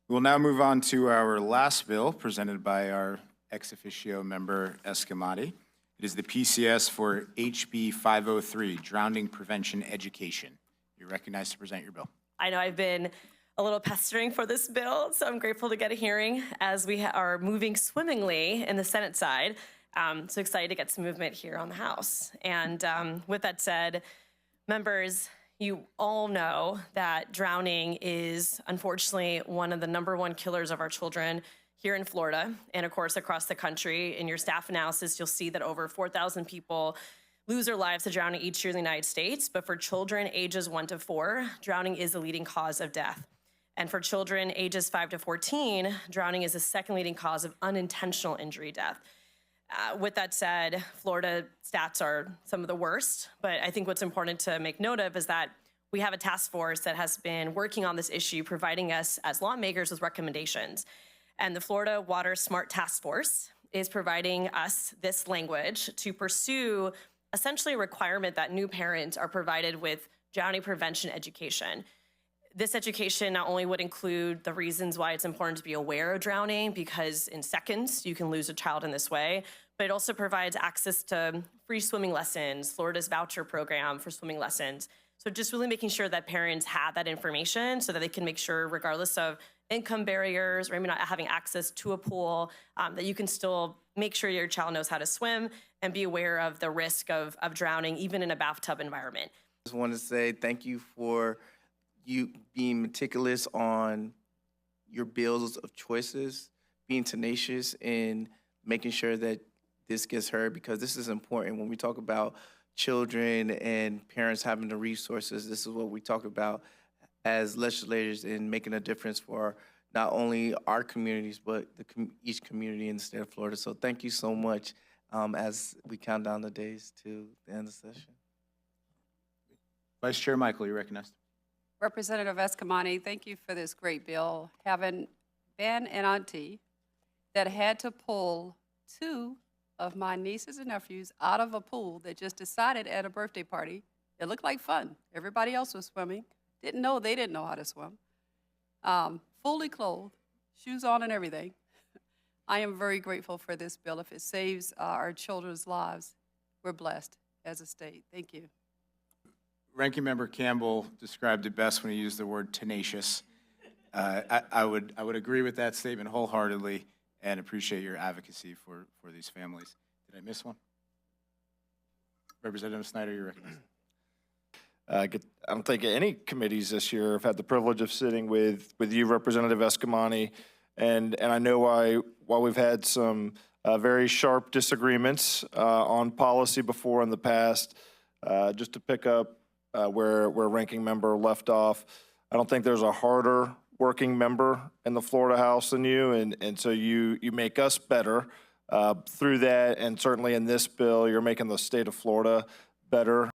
We'll now move on to our last bill presented by our ex officio member Eskamani. It is the PCS for HB 503, Drowning Prevention Education. You're recognized to present your bill. I know I've been a little pestering for this bill, so I'm grateful to get a hearing as we are moving swimmingly in the Senate side. So excited to get some movement here on the House. And with that said, members, you all know that drowning is unfortunately one of the #1 killers of our children here in Florida and of course across the country. In your staff analysis, you'll see that over 4,000 people lose their lives to drowning each year in the United States. But for children ages 1 to 4, drowning is the leading cause of death. And for children ages 5 to 14, drowning is the second leading cause of unintentional injury death. With that said, Florida stats are some of the worst, but I think what's important to make note of is that we have a task force that has been working on this issue, providing us as lawmakers with recommendations. And the Florida Water Smart Task Force is providing us this language to pursue essentially a requirement that new parents are provided with drowning prevention education. This education not only would include the reasons why it's important to be aware of drowning, because in seconds you can lose a child in this way, but it also provides access to free swimming lessons, Florida's voucher program for swimming lessons. So just really making sure that parents have that information so that they can make sure, regardless of income barriers or maybe not having access to a pool, that you can still make sure your child knows how to swim and be aware of the risk of drowning, even in a bathtub environment. I just want to say thank you for you being meticulous on your bills of choices, being tenacious in making sure that this gets heard, because this is important. When we talk about children and parents having the resources, this is what we talk about as legislators in making a difference for not only our communities, but each community in the state of Florida. So thank you so much as we count down the days to the end of the session. Vice Chair Michael, you're recognized. Representative Eskamani, thank you for this great bill. Having been an auntie that had to pull 2 of my nieces and nephews out of a pool that just decided at a birthday party, it looked like fun. Everybody else was swimming. They didn't know how to swim. Fully clothed, shoes on and everything. I am very grateful for this bill. If it saves our children's lives, we're blessed as a state. Thank you. Ranking Member Campbell described it best when he used the word tenacious. I would agree with that statement wholeheartedly and appreciate your advocacy for these families. Did I miss one? Representative Snyder, you're recognized. I don't think any committees this year have had the privilege of sitting with you, Representative Eskamani, and I know while we've had some very sharp disagreements on policy before in the past, just to pick up where Ranking Member left off, I don't think there's a harder working member in the Florida House than you, and so you make us better through that, and certainly in this bill, you're making the state of Florida better.